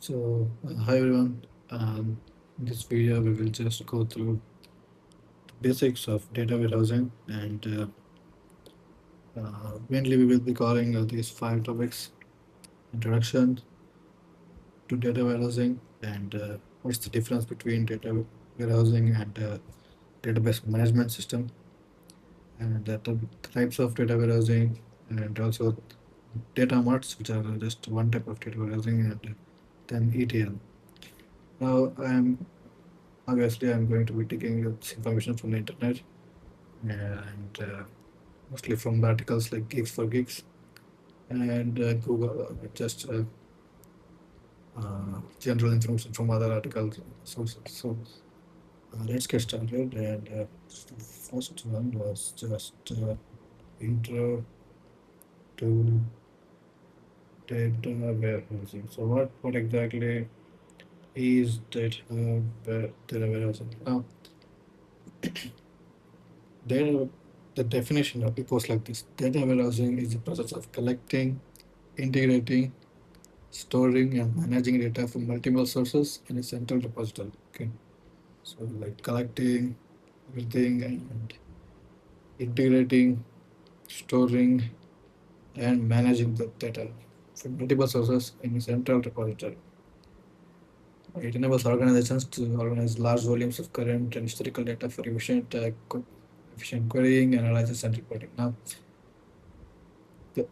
Hi everyone. In this video, we will just go through the basics of data warehousing, and mainly we will be covering these five topics: introduction to data warehousing, and what's the difference between data warehousing and database management system, and the types of data warehousing, and also data marts, which are just one type of data warehousing, and then ETL. Now, I'm going to be taking this information from the internet and mostly from articles like Geeks for Geeks and Google, just general information from other articles sources. Let's get started. And the first one was just intro to data warehousing. So what exactly is data warehousing? Now, data, the definition of it goes like this: data warehousing is the process of collecting, integrating, storing and managing data from multiple sources in a central repository. Okay, so like collecting everything and integrating, storing and managing the data from multiple sources in a central repository. It enables organizations to organize large volumes of current and historical data for efficient querying, analysis, and reporting. The,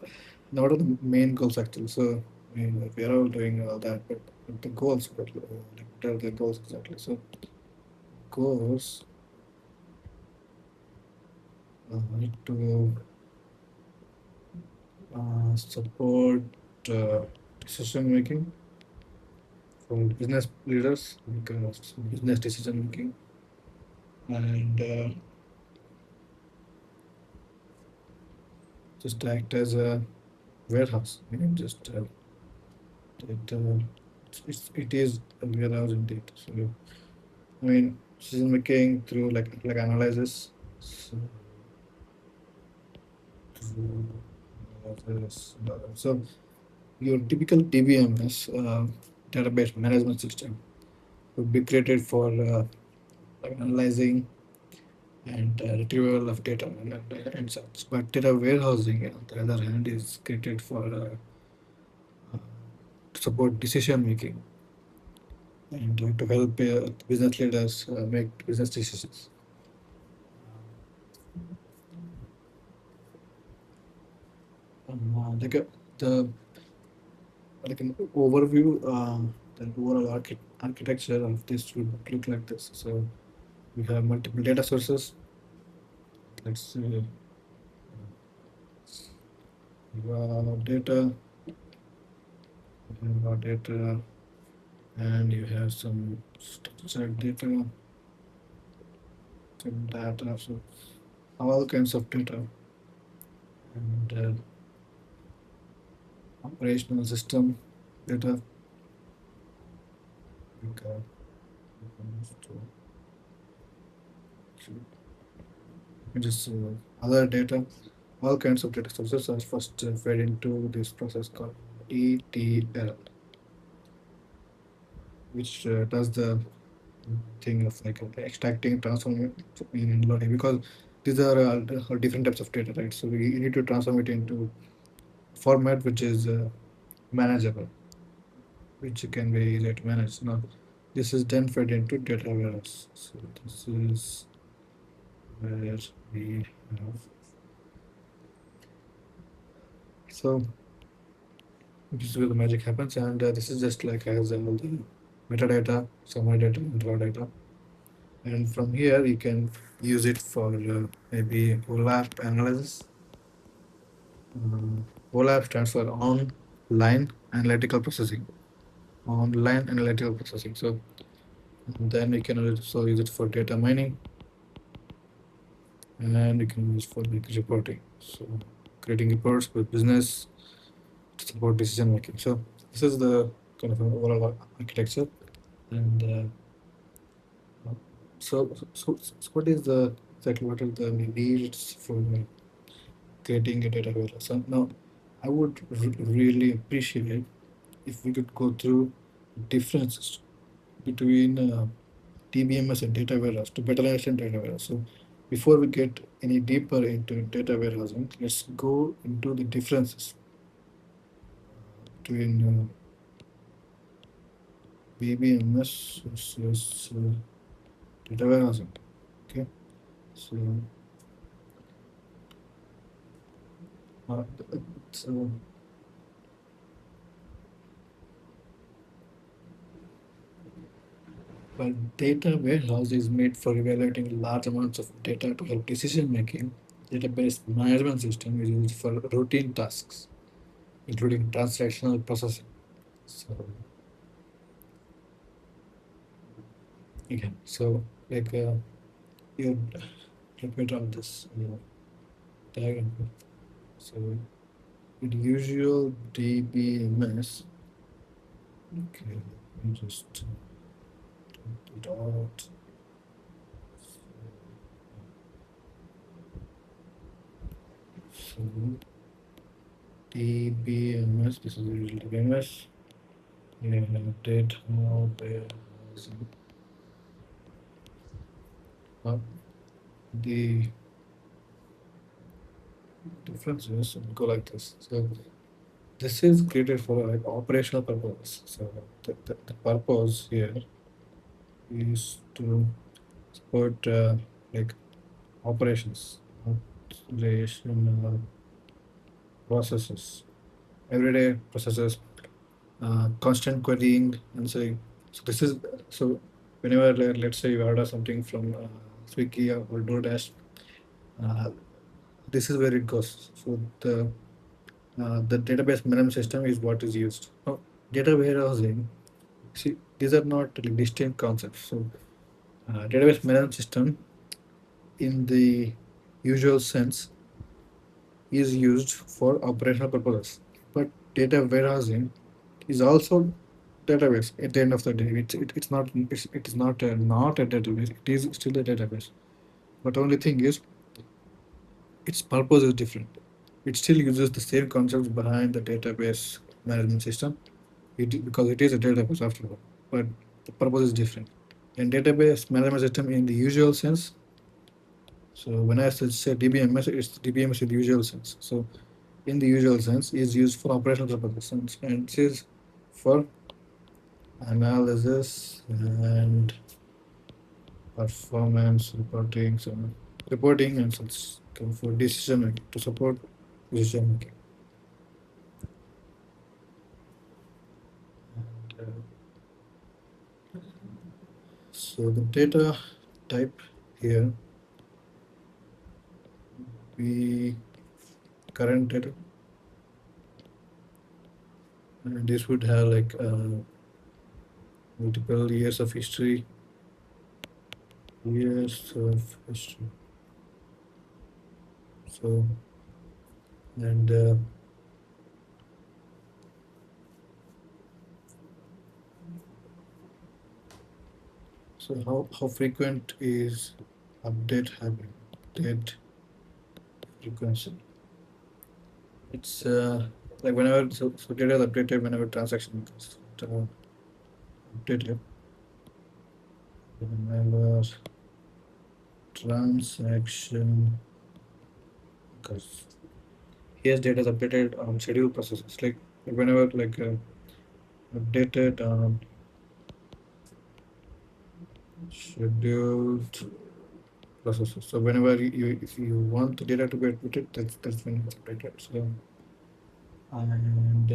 now, what are the main goals actually? So, I mean, like, we are all doing all that, but the goals, like, what are the goals exactly? So, goals need to support uh, decision making from business leaders, like business decision making, and just act as a warehouse. I mean, just it is a warehouse indeed. So, I mean, decision making through like analysis. So, through analysis. So your typical DBMS, database management system, would be created for like analyzing and retrieval of data and such. But data warehousing, on the other hand, is created for to support decision making and to help business leaders make business decisions. Like the like an overview, the overall architecture of this would look like this. So we have multiple data sources. Let's say data, raw data, and you have some structured data, some data, so all kinds of data, and operational system data, like, just other data, all kinds of data sources are first fed into this process called ETL, which does the thing of like extracting, transforming, and loading, because these are different types of data, right? So we need to transform it into format which is manageable, which can be easy to manage. Now, this is then fed into data warehouse. So this is where we have. So this is where the magic happens, and this is just like has all the metadata, summary data, and raw data. And from here, you can use it for maybe OLAP analysis. OLAP stands for online analytical processing. Online analytical processing. So then you can also use it for data mining, and you can use for like reporting. So creating reports with business to support decision making. So this is the kind of overall architecture. And so what is the exactly what are the needs for creating a data warehouse? So now I would really appreciate if we could go through differences between TBMS and data warehouse to better understand data warehouse. So before we get any deeper into data warehousing, let's go into the differences between BBMS versus data warehousing. Okay, so uh, so while data warehouse is made for evaluating large amounts of data to help decision making, database management system is used for routine tasks, including transactional processing. So again, so like you let me draw this diagram. So with usual DBMS, okay, let me just put it out. So DBMS, this is the usual DBMS. Yeah, data warehousing. The difference is go like this. So this is created for like operational purpose. So the purpose here is to support like operations, operational processes, everyday processes, constant querying and saying. So this is so whenever let's say you order something from Swiggy or DoorDash, uh, this is where it goes. So the database management system is what is used. Now, data warehousing, see, these are not like distinct concepts. So, database management system, in the usual sense, is used for operational purposes. But data warehousing is also database. At the end of the day, it's not it is not not a database. It is still a database. But only thing is, its purpose is different. It still uses the same concepts behind the database management system. Because it is a database after all, but the purpose is different. And database management system in the usual sense. So when I say DBMS, it's DBMS in the usual sense. So in the usual sense is used for operational purposes and it is for analysis and performance reporting, so reporting and such for decision making to support decision making. And, so the data type here, we current data. And this would have like multiple years of history, years of history. So and so how frequent is update happening? Update frequency. It's like whenever so data is updated whenever transaction is updated whenever transaction occurs. Here's data is updated on scheduled processes like whenever like updated on scheduled processes. So whenever if you want the data to be updated, that's when it's updated. So and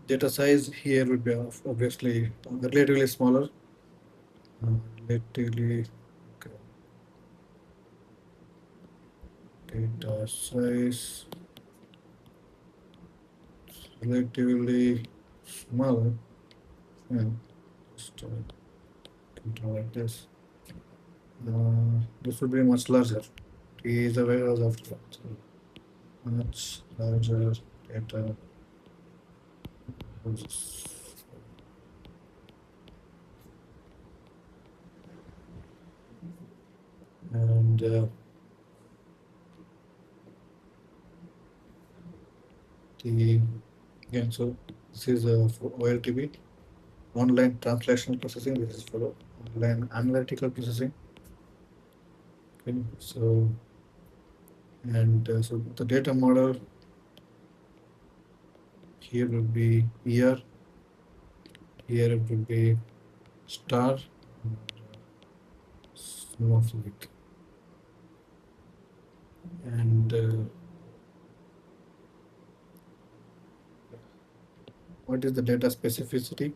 data size here would be obviously relatively smaller, relatively okay, data size relatively smaller. Yeah, just control like this. This would be much larger. T is a warehouse after that. So much larger data houses. And the Again, so this is for OLTP, online translational processing. This is for online analytical processing. Okay. So so the data model here will be year. Here it will be star, snowflake, and what is the data specificity?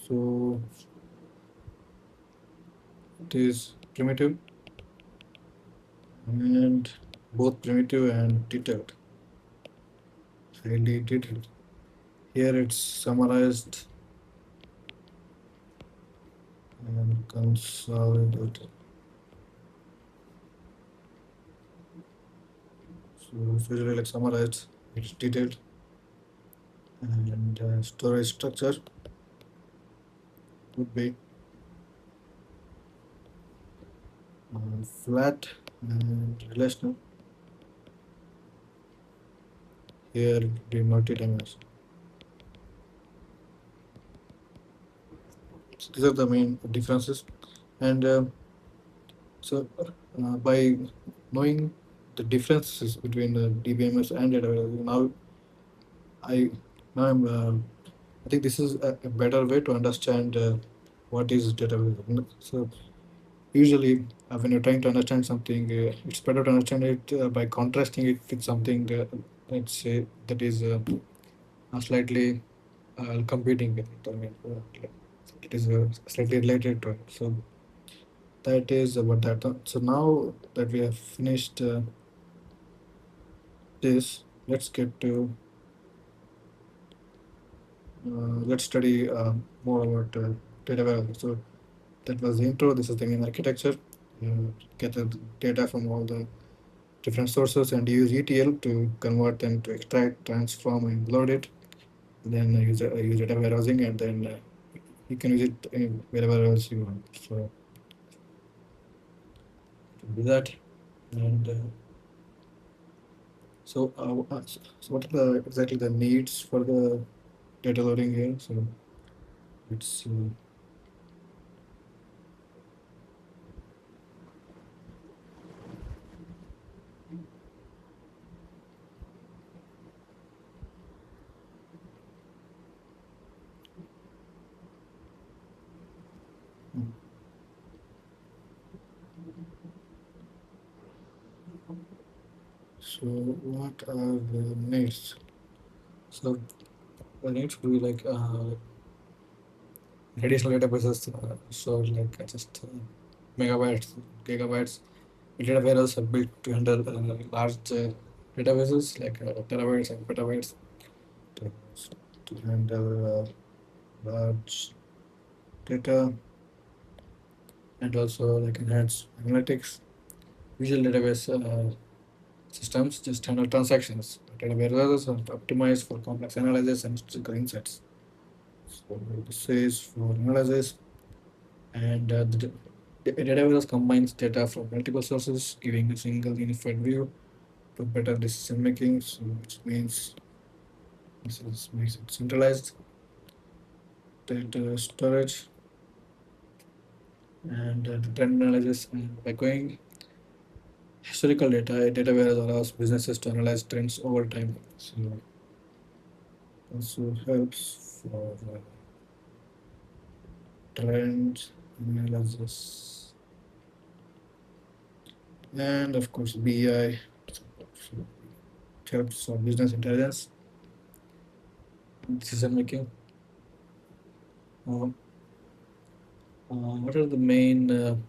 So it is primitive and both primitive and detailed, highly detailed. Here it's summarized and consolidated. So it's usually like summarized, it's detailed, and storage structure would be flat and relational. Here it would be multi-dimensional. So these are the main differences, and by knowing the differences between the DBMS and data warehousing, I now I'm I think this is a better way to understand what is data warehousing. So usually, when you're trying to understand something, it's better to understand it by contrasting it with something, let's say, that is slightly competing with it. I mean, like, it is slightly related to it. So that is about that. So now that we have finished this, let's get to let's study more about data warehousing. So that was the intro. This is the main architecture. Get the data from all the different sources and use ETL to convert them to extract, transform, and load it. Then use data warehousing, and then you can use it wherever else you want. So to do that, and so what are the exactly the needs for the data loading here? So it's so what are the needs? So the needs will be like additional databases. So like just megabytes, gigabytes. Data warehouses are built to handle large databases like terabytes and petabytes to, to handle large data and also like enhance analytics. Visual database systems just handle transactions. Data warehouses are optimized for complex analysis and statistical insights. So this is for analysis, and the database combines data from multiple sources, giving a single unified view to better decision making. So which means this makes it centralized data storage and the trend analysis. And by going historical data, a data warehouse allows businesses to analyze trends over time. So also helps for trend analysis and of course BI. So it helps for business intelligence decision making. Um, what are the main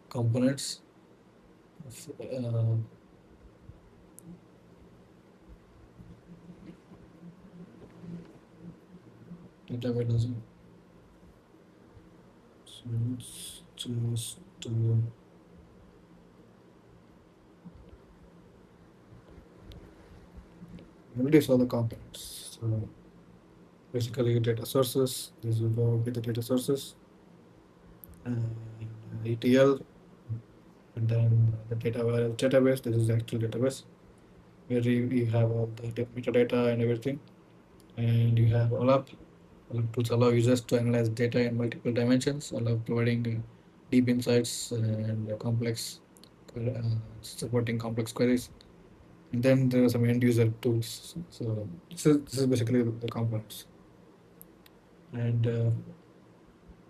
components of data warehousing? So it's just already saw the components. So basically data sources. These will go with the data sources and ETL, and then the data warehouse database. This is the actual database. where you have all the metadata and everything, and you have OLAP. OLAP tools allow users to analyze data in multiple dimensions, allow providing deep insights and supporting complex queries. And then there are some end user tools. So this is basically the components. And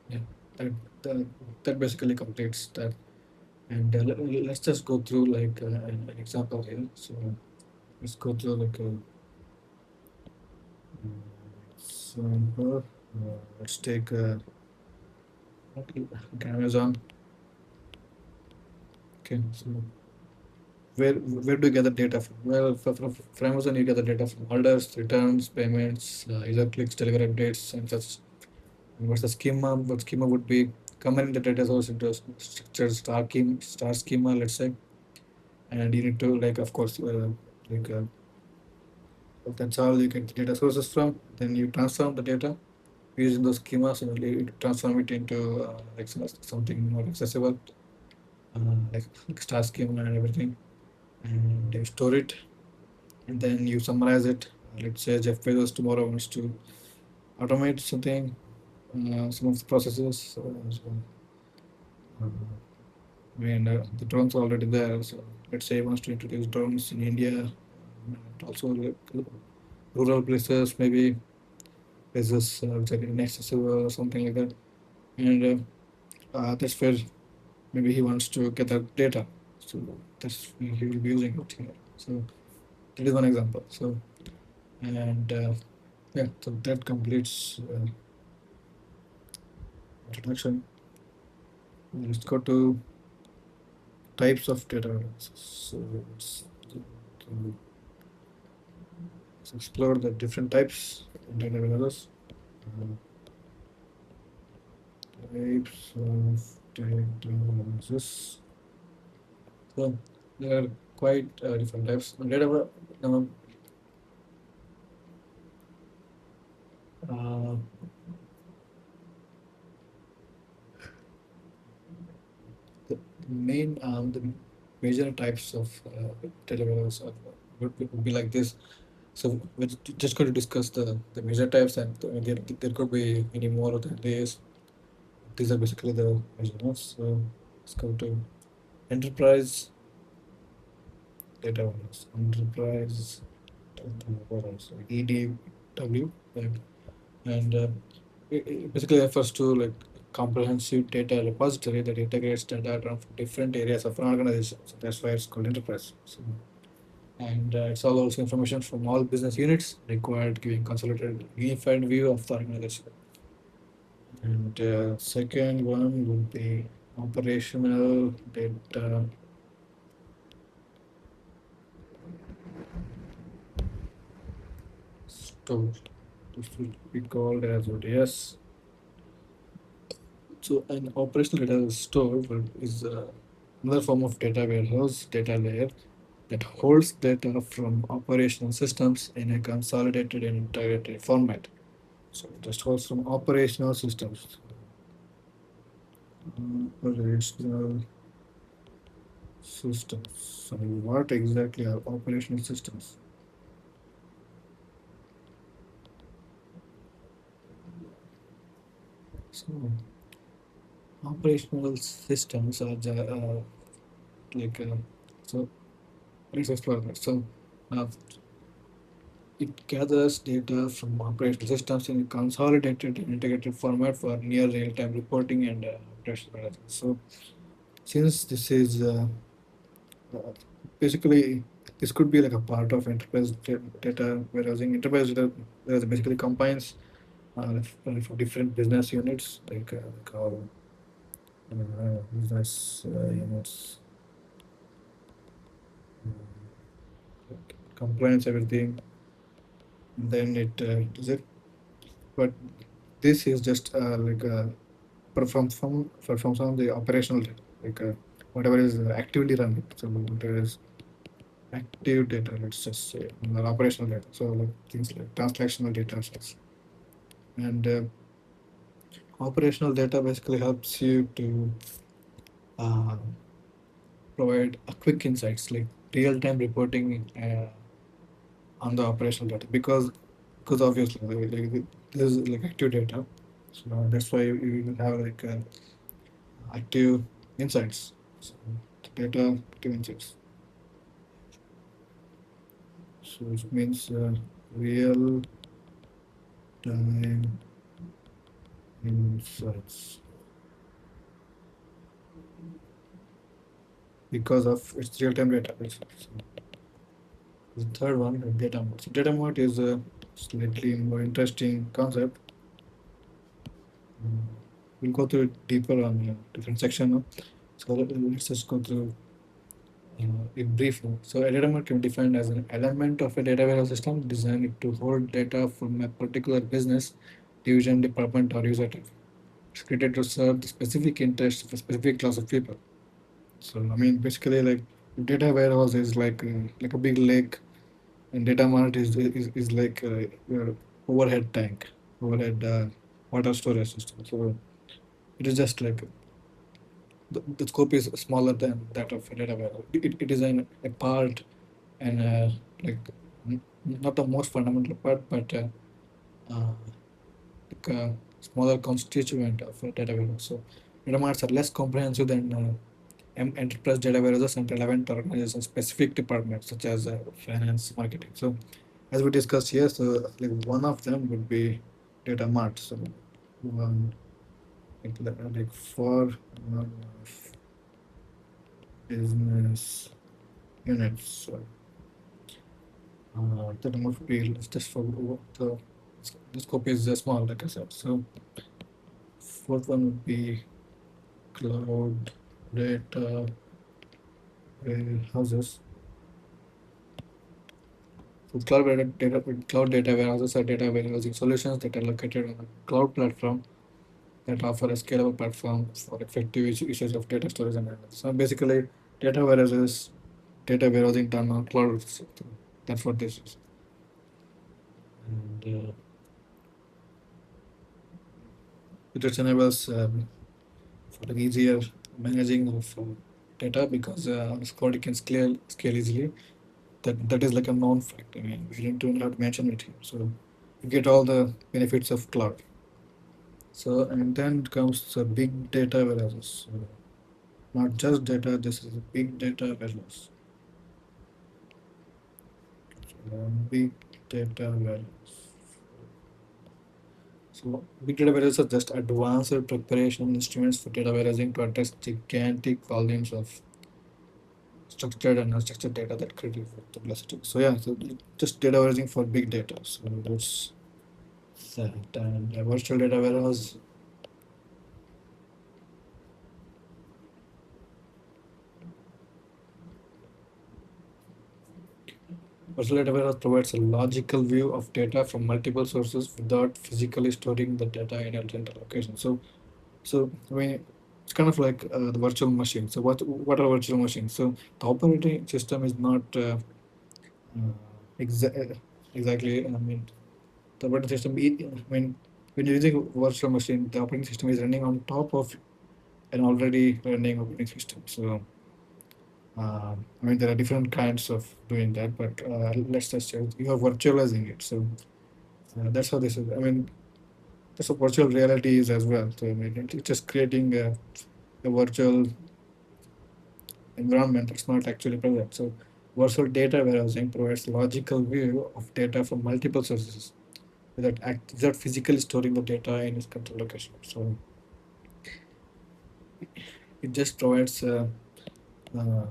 yeah, that, that that basically completes that. And let's just go through like an example here. So let's go through like a example. Let's take Amazon. Okay, so where do you get the data from? Well, from Amazon, you get the data from orders, returns, payments, user clicks, delivery updates, and such. And what's the schema? What schema would be common in the data source into a structured star schema, let's say. And you need to like, of course, like that's all you get the data sources from. Then you transform the data using those schemas and you transform it into like something more accessible, like star schema and everything. And you store it, and then you summarize it. Let's say Jeff Bezos tomorrow wants to automate something, some of the processes. Uh, the drones are already there. So let's say he wants to introduce drones in India, and also like, rural places, maybe places which are inaccessible or something like that. And that's where maybe he wants to get that data. So that's where he will be using it here. So that is one example. So and yeah, so that completes introduction. Let's go to types of data analysis. So let's explore the different types of data analysis. Uh, Types of data analysis. So there are quite different types. Uh, the major types of data analysis would be like this. So we're just going to discuss the major types, and there could be many more than this. These are basically the major ones. So let's go to enterprise data analysis. Enterprise data analysis, EDW, like, and it basically refers to like comprehensive data repository that integrates data from different areas of an organization. So that's why it's called enterprise. So, and it's all also information from all business units required, giving consolidated, unified view of the organization. And second one would be operational data store. This would be called as ODS. So an operational data store is another form of data warehouse, data layer that holds data from operational systems in a consolidated and integrated format. So it just holds from operational systems. Operational systems. So what exactly are operational systems? So operational systems are like so. Let's explore that. So uh, it gathers data from operational systems in a consolidated and integrated format for near real-time reporting and operational management. So since this is uh, basically this could be like a part of enterprise data warehousing. Enterprise data warehousing basically combines for different business units like our business units, like compliance, everything. And then it does it, but this is just performs on the operational data, like whatever is actively run. So there is active data, let's just say, and then operational data. So like things like transactional data sets. And operational data basically helps you to uh, provide a quick insights like real-time reporting. on the operational data because obviously this is like active data, so that's why you will have like active insights. So the data active insights. So it means real time insights because of its real time data. Basically. So the third one, data mart. So data mart is a slightly more interesting concept. Mm, we'll go through it deeper on different section now. So let's just go through in brief. So a data mart can be defined as an element of a data warehouse system designed to hold data from a particular business, division, department, or user type. It's created to serve the specific interest of a specific class of people. So I mean, basically, like data warehouse is like a big lake, and data mart is like your overhead tank, overhead water storage system. So it is just like the scope is smaller than that of a data warehouse. It is a part and like n- not the most fundamental part, but uh, like a smaller constituent of a data warehouse. So data marts are less comprehensive than enterprise data warehouses and relevant organizations specific departments such as finance, marketing. So as we discussed here, so like one of them would be data mart. So one like for one of business units. So the number of people is just for the scope is small, like I said. So fourth one would be cloud data warehouses. So cloud data warehouses are data warehousing solutions that are located on a cloud platform that offer a scalable platform for effective usage of data storage and analysis. So basically, data warehouses, data warehousing done on cloud. So that's what this is. And it just enables for an easier managing of data because on cloud you can scale easily. That is like a known fact. I mean, we didn't even have to mention it here. So you get all the benefits of cloud. So and then comes big data warehouses. So not just data. This is a big data warehouse. Big data warehouse. So big data warehouses are just advanced preparation instruments for data warehousing to address gigantic volumes of structured and unstructured data that critical for the velocity. So yeah, so just data warehousing for big data. So that's that. And a virtual data warehouse. Virtual data warehouse provides a logical view of data from multiple sources without physically storing the data in a central location. So I mean, it's kind of like the virtual machine. So what are virtual machines? So the operating system is not exactly. I mean, the operating system. I mean, when you're using a virtual machine, the operating system is running on top of an already running operating system. So I mean, there are different kinds of doing that, but let's just say you are virtualizing it. So that's how this is. I mean, that's what virtual reality is as well. So I mean, it's just creating a virtual environment that's not actually present. So virtual data warehousing provides logical view of data from multiple sources without physically storing the data in its control location. So it just provides a, uh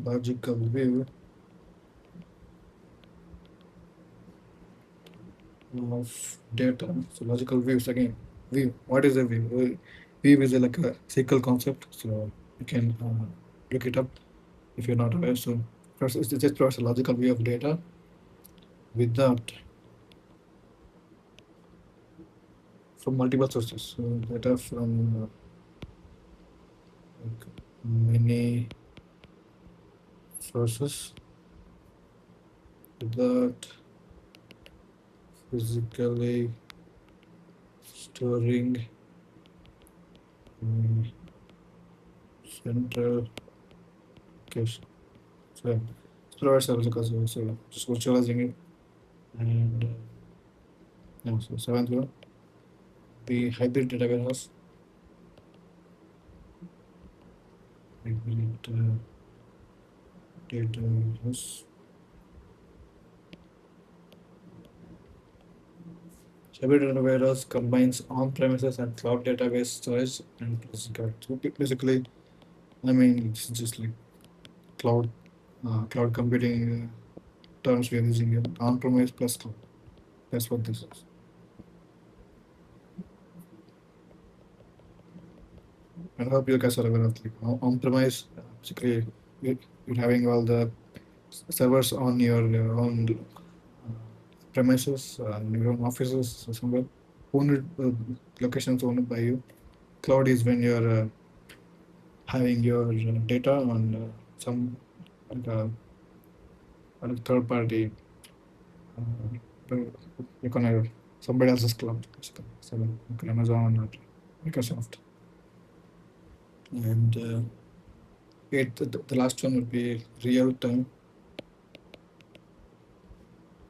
logical view of data. So logical views again. View. What is a view? View is like a SQL concept. So you can look it up if you're not aware. So first, it just provides a logical view of data without from multiple sources. So data from like many sources without physically storing in central location. So, storage service because so just virtualizing it. And yeah, so seventh one, the hybrid data warehouse. Hybrid data warehouse. Hybrid data warehouse combines on-premises and cloud database storage and physical. So basically, I mean, it's just like cloud cloud computing terms we are using here. On-premise plus cloud. That's what this is. I hope you guys are aware of like on-premise. Basically, you're having all the servers on your own premises, your own offices or somewhere. Owned locations owned by you. Cloud is when you're having your data on some like, on a third party, you can have somebody else's cloud, basically. So you can Amazon or Microsoft. And the last one would be real time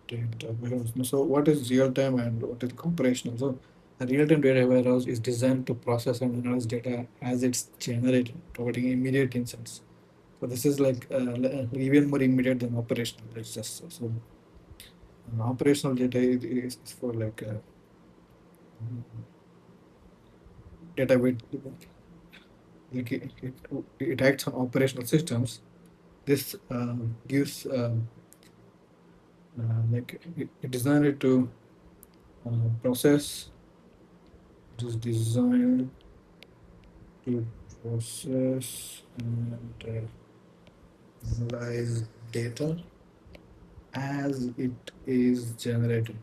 data warehouse. So what is real time and what is operational? So a real time data warehouse is designed to process and analyze data as it's generated, providing immediate insights. So this is like even more immediate than operational. It's just so operational data is for like data with like it acts on operational systems. This gives like it designed to process. It is designed to process and analyze data as it is generated,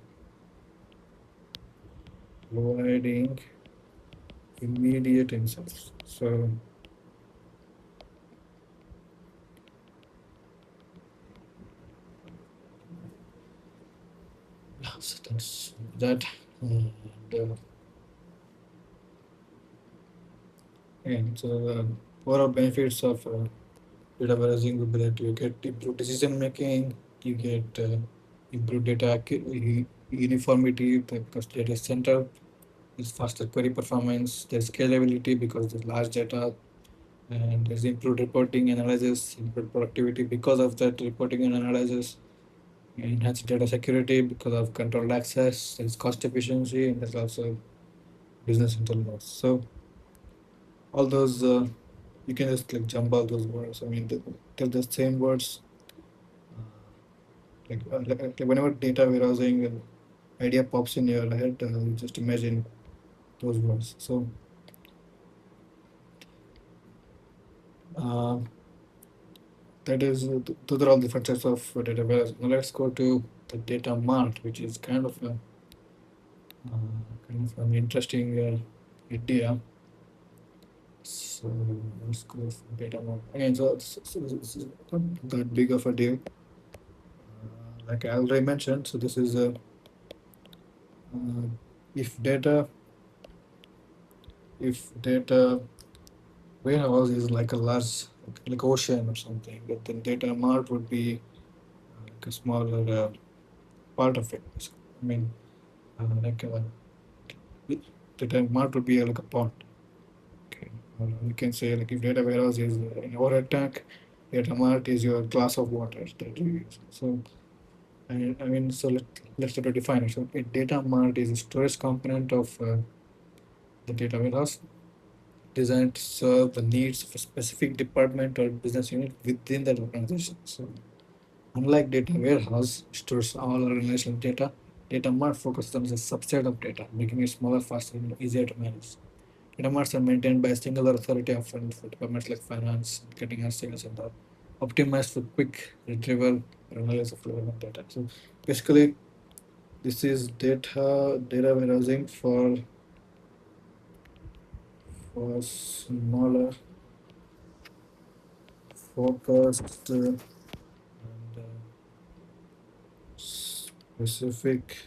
providing immediate insights. So so that's that. And, again, so overall benefits of data warehousing would be that you get improved decision making, you get improved data uniformity because data is central, there's faster query performance, there's scalability because there's large data, and there's improved reporting analysis, improved productivity because of that reporting and analysis, enhanced data security because of controlled access, there's cost efficiency, and there's also business intelligence. So all those you can just like jump all those words. I mean, they're the same words. Like whenever data warehousing idea pops in your head, you just imagine those words. So uh, that is those are all different types of data warehousing. Now let's go to the data mart, which is kind of an interesting idea. So let's go for data mart again. So it's not that big of a deal. Like I already mentioned, so this is a uh, if data if data warehouse is like a large like ocean or something, but then data mart would be like a smaller part of it. I mean, like data mart would be like a pond. Okay, or you can say like if data warehouse is in overhead tank, data mart is your glass of water that you use. So I mean, so let's try to define it. So a data mart is a storage component of the data warehouse designed to serve the needs of a specific department or business unit within that organization. So, unlike data warehouse, which stores all organizational data, data mart focuses on a subset of data, making it smaller, faster, and easier to manage. Data marts are maintained by a single authority, often for departments like finance, marketing, and sales, and are optimized for quick retrieval and analysis of relevant data. So, basically, this is data warehousing for smaller, focused, and specific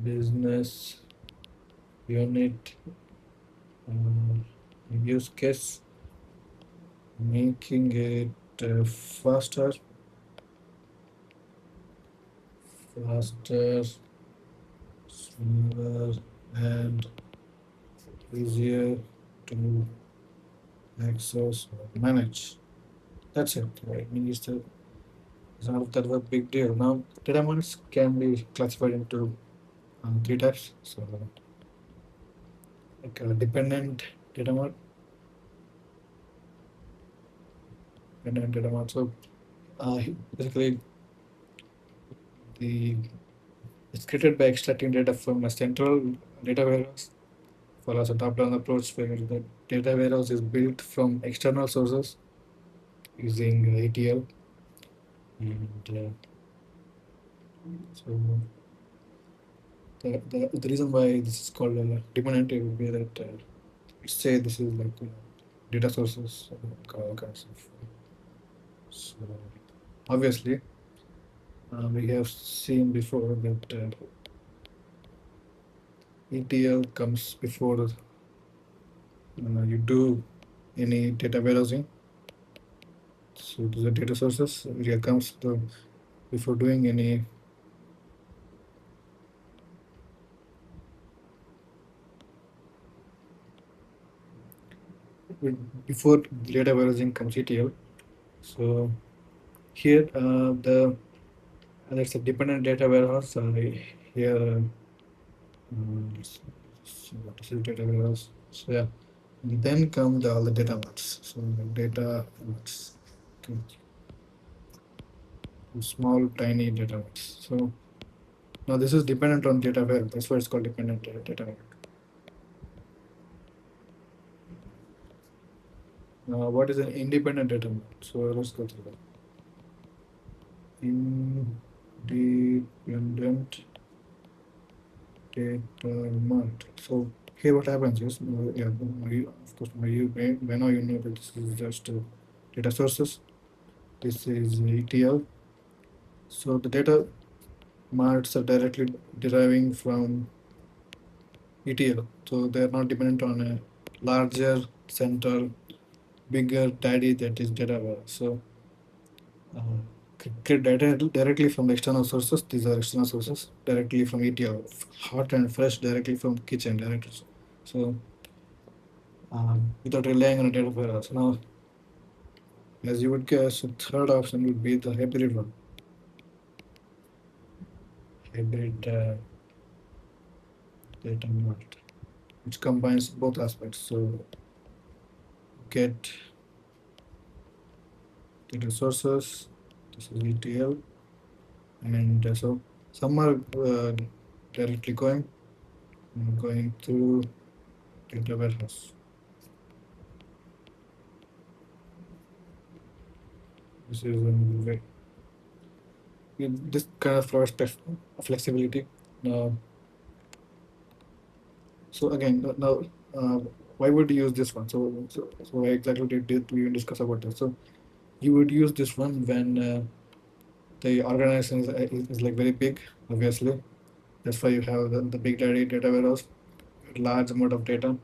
business unit use case, making it faster, faster, smoother, and easier to access or manage. That's it. Right? I mean, it's not that a big deal. Now, data models can be classified into three types. So, like a dependent data model, dependent data model. So, uh, basically, the it's created by extracting data from a central data warehouse. Follows a top-down approach where the data warehouse is built from external sources using ETL. And so the reason why this is called dependent would be that let's say this is like data sources, all kinds of. So obviously, we have seen before that ETL comes before you do any data warehousing. So the data sources area comes before doing any. Before data warehousing comes ETL. So here the that's a dependent data warehouse. Here what is it, data warehouse? So yeah, and then come all the data marts. So the data marts, okay, small tiny data marts. So now this is dependent on data warehouse. That's why it's called dependent data warehouse. Now what is an independent data mart? So let's go through that. Independent data mart. So here what happens is, yeah, of course, by now you know that this is just data sources. This is ETL. So the data marts are directly deriving from ETL. So they are not dependent on a larger central, bigger daddy that is data warehouse. So get data directly from the external sources. These are external sources directly from ETL, hot and fresh, directly from kitchen, directly. So without relying on a data warehouse. Now, as you would guess, the third option would be the hybrid one. Hybrid data mart, which combines both aspects. So get data sources, this is ETL, and so some are directly going through data warehouse. This is way. This kind of provides flexibility. Now, so again, now, uh, why would you use this one? So why exactly did we even discuss about this? So you would use this one when the organization is like very big, obviously. That's why you have the big data warehouse, large amount of data,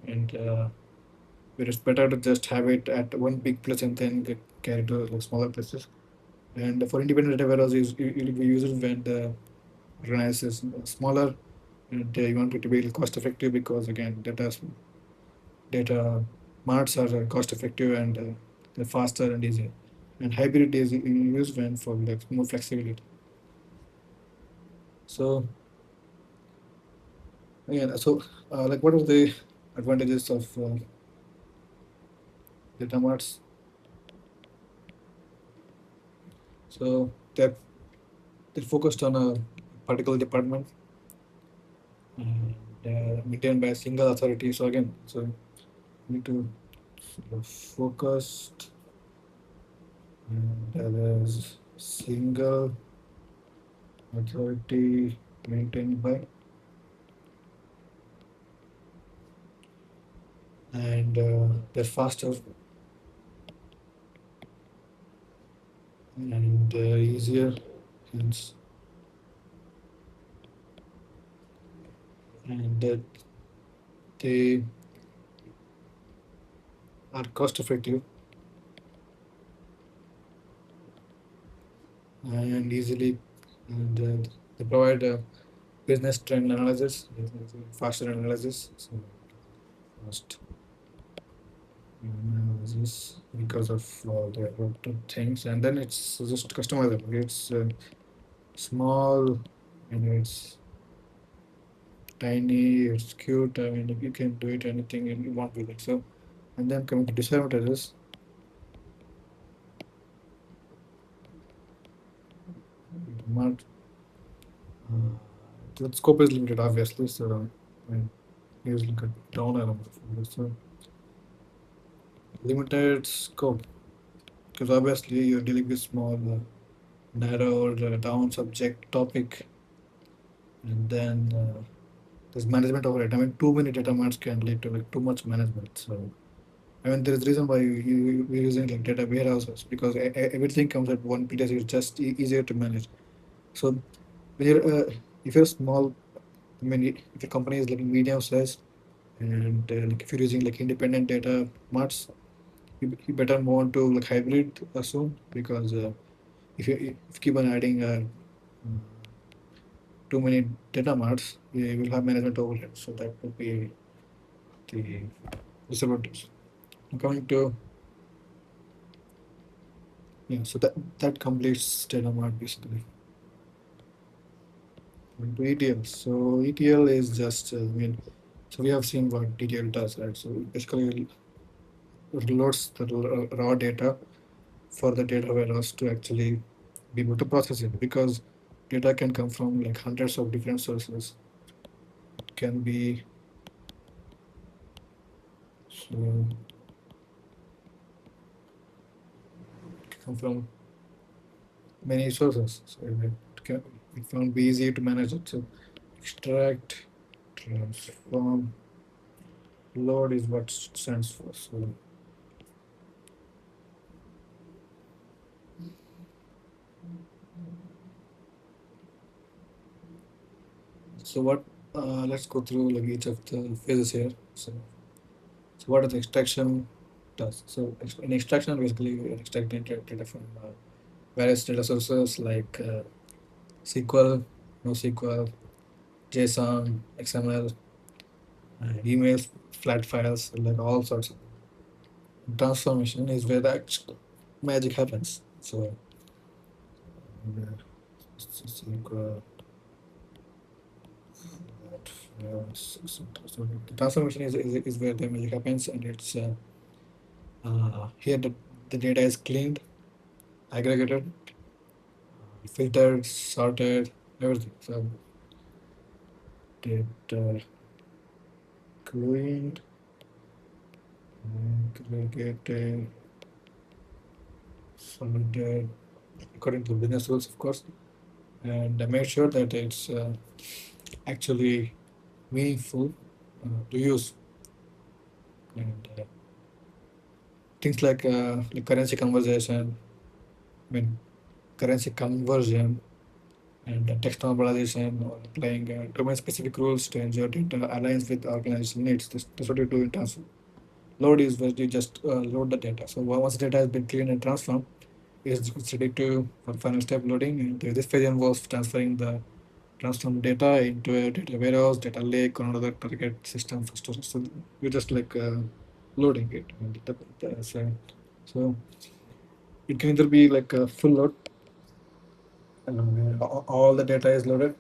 and where it's better to just have it at one big place and then get carried to like smaller places. And for independent data warehouse, we use it when the organization is smaller, and you want it to be cost effective because again, data marts are cost effective and they're faster and easier. And hybrid is used when for like more flexibility. So again, like what are the advantages of data marts? So they're focused on a particular department and maintained by a single authority. So again, so need to sort of focused and there's single authority maintained by and they're faster and easier hence and that they are cost effective and easily, and they provide business trend analysis, faster analysis, so fast analysis because of all the above things, and then it's just customizable. It's small and it's tiny, it's cute. I mean, you can do it anything you want with it. So, and then coming to disadvantages, Mart, uh, the scope is limited, obviously. So, I mean, here's look at down arrow. So, limited scope because obviously you're dealing with small, narrowed down subject topic, and then there's management over it. I mean, too many data marts can lead to like too much management. So, I mean, there is reason why we're using like data warehouses because everything comes at one place. It's just easier to manage. So when you're if you're small, I mean, if your company is like medium size, and like if you're using like independent data marts, you better move on to like hybrid soon because if you keep on adding too many data marts, you will have management overhead. So that would be the disadvantage. Coming to yeah, so that completes data mart basically. Into ETL. So ETL is just, I mean, so we have seen what ETL does, right? So basically it loads the raw data for the data warehouse to actually be able to process it because data can come from like hundreds of different sources. It can be so it come from many sources. So it can't be easy to manage it. So extract, transform, load is what stands for. So what? Let's go through like each of the phases here. So what does extraction does? So in extraction, basically we are extracting data from various data sources like SQL, NoSQL, JSON, XML, emails, flat files, like all sorts of transformation is where the actual magic happens. So SQL, flat files, so the transformation is where the magic happens, and it's here the data is cleaned, aggregated, filtered, sorted, everything. So data cleaned, aggregated, sorted according to business rules, of course, and make sure that it's actually meaningful to use. And things like currency conversation, I mean currency conversion, and text normalization or applying domain-specific rules to ensure data aligns with organization needs. That's what you do in transform. Load is where you just load the data. So once the data has been cleaned and transformed, it's ready to for final step loading. And this phase involves transferring the transformed data into a data warehouse, data lake, or another target system for storage. So you're just like loading it. And so it can either be like a full load, all the data is loaded,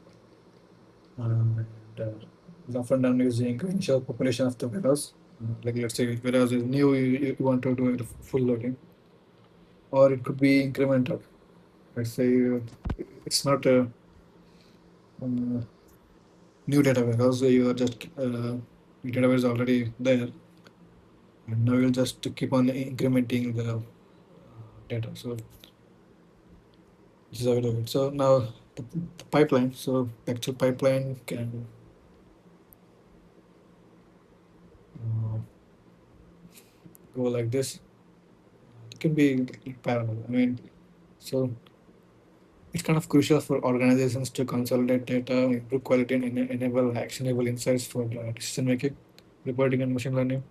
and is often done using initial population of the warehouse. Like let's say warehouse is new, you want to do it full loading, or it could be incremental. Let's say it's not a new data warehouse, you are just the database is already there, and now you'll just keep on incrementing the data. So this is how we do it. So now the pipeline. So the actual pipeline can uh, go like this. It can be parallel. I mean, so it's kind of crucial for organizations to consolidate data, improve quality, and enable actionable insights for decision making, reporting, and machine learning.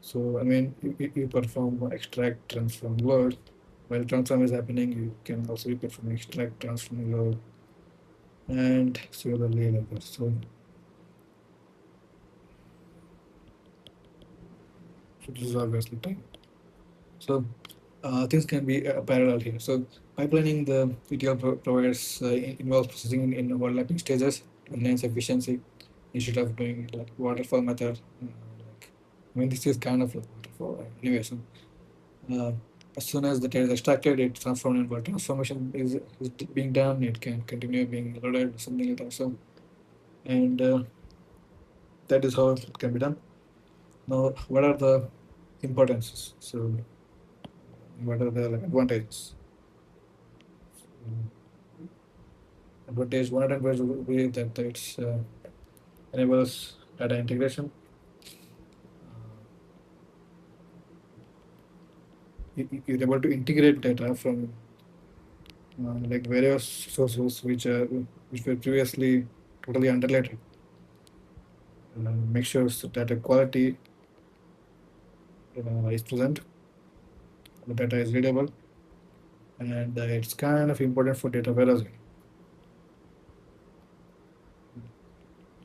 So, I mean, you perform extract, transform, load. while transform is happening, you can also be performing extract, transform, load, and similarly like that. So this is obviously time. So things can be parallel here. So pipelining the ETL provides involves processing in overlapping stages to enhance efficiency instead of doing like waterfall method. Like, I mean, this is kind of like waterfall anyway. So uh, as soon as the data is extracted, it's transformed, and while transformation is being done, it can continue being loaded, something like that. So, and that is how it can be done. Now, what are the importances? So, what are the like, advantages? Advantage one advantage would be that it enables data integration. You're able to integrate data from like various sources which were previously totally unrelated. Make sure so data quality is present, the data is readable, and it's kind of important for data warehousing.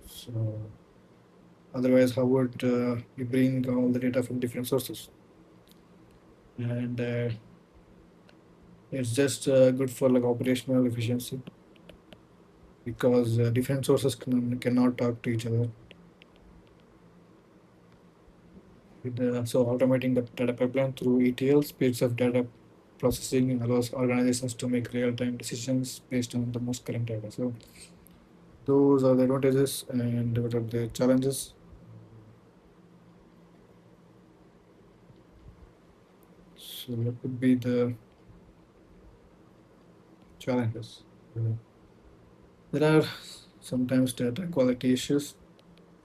So otherwise, how would you bring all the data from different sources? And it's just good for like operational efficiency because different sources cannot talk to each other. So automating the data pipeline through ETL speeds up data processing and allows organizations to make real-time decisions based on the most current data. So those are the advantages, and what are the challenges? So what could be the challenges? Uh, There are sometimes data quality issues.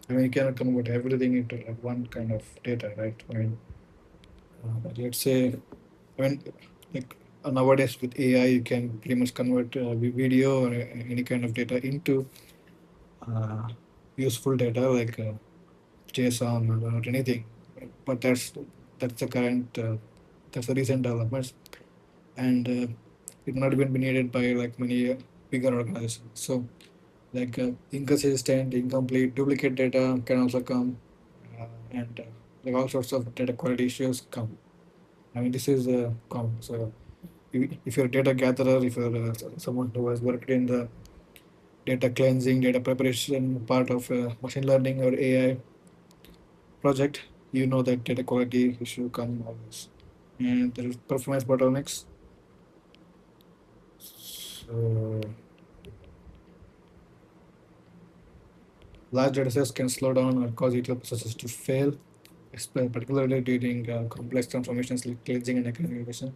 I mean, you cannot convert everything into like one kind of data, right? I mean, let's say, I mean, like nowadays with AI, you can pretty much convert video or any kind of data into uh, useful data like JSON or anything. But that's the current that's the recent developments, and it not even been needed by like many bigger organizations. So like inconsistent, incomplete, duplicate data can also come, and like all sorts of data quality issues come. I mean, this is common. So if you're a data gatherer, if you're someone who has worked in the data cleansing, data preparation part of machine learning or AI project, you know that data quality issue come always. And there is performance bottlenecks. So large data sets can slow down or cause ETL processes to fail, particularly during complex transformations like cleansing and aggregation.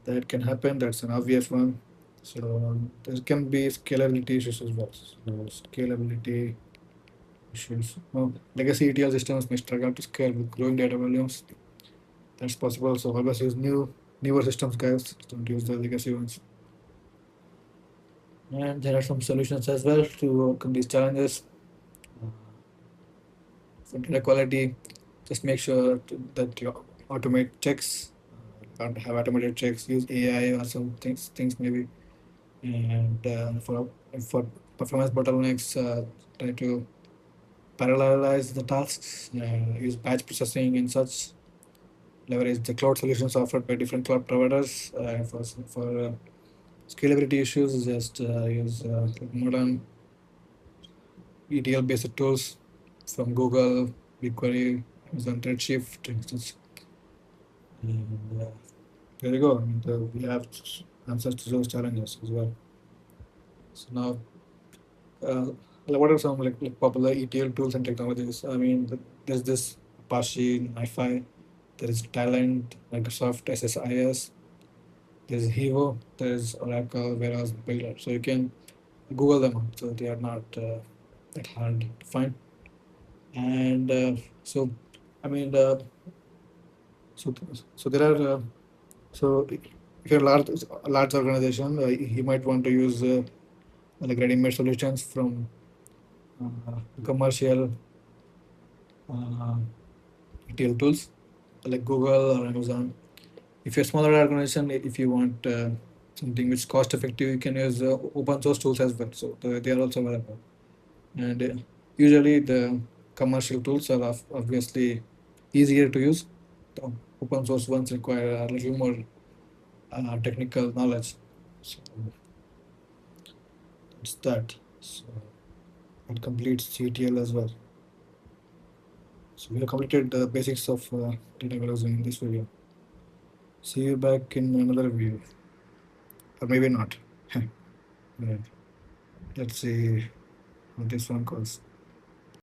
That can happen. That's an obvious one. So there can be scalability issues as well. So scalability issues. Well, legacy ETL systems may struggle to scale with growing data volumes. That's possible. So always use newer systems, guys. Don't use the legacy ones. And there are some solutions as well to overcome these challenges. Uh, For data quality, just make sure that you automate checks. Have automated checks. Use AI or some things maybe. And for performance bottlenecks, try to parallelize the tasks. Use batch processing and such. Leverage the cloud solutions offered by different cloud providers. For scalability issues, just use modern ETL based tools from Google, BigQuery, Amazon Redshift, for instance. And there you go. I mean, we have answers to those challenges as well. So now, what are some like popular ETL tools and technologies? I mean, there's this Apache, NiFi, there is Talent, Microsoft SSIS, there's Hivo, there's Oracle Warehouse Builder. So you can Google them. So they are not that hard to find. And I mean, so so there are so if you're a large organization, you might want to use like ready-made solutions from commercial ETL tools like Google or Amazon. If you're a smaller organization, if you want something which is cost effective, you can use open source tools as well. So they are also available. And usually the commercial tools are obviously easier to use. The open source ones require a little more technical knowledge. So it's that. So it completes CTL as well. So we have completed the basics of data warehousing in this video. See you back in another video, or maybe not. Right. Let's see how this one goes.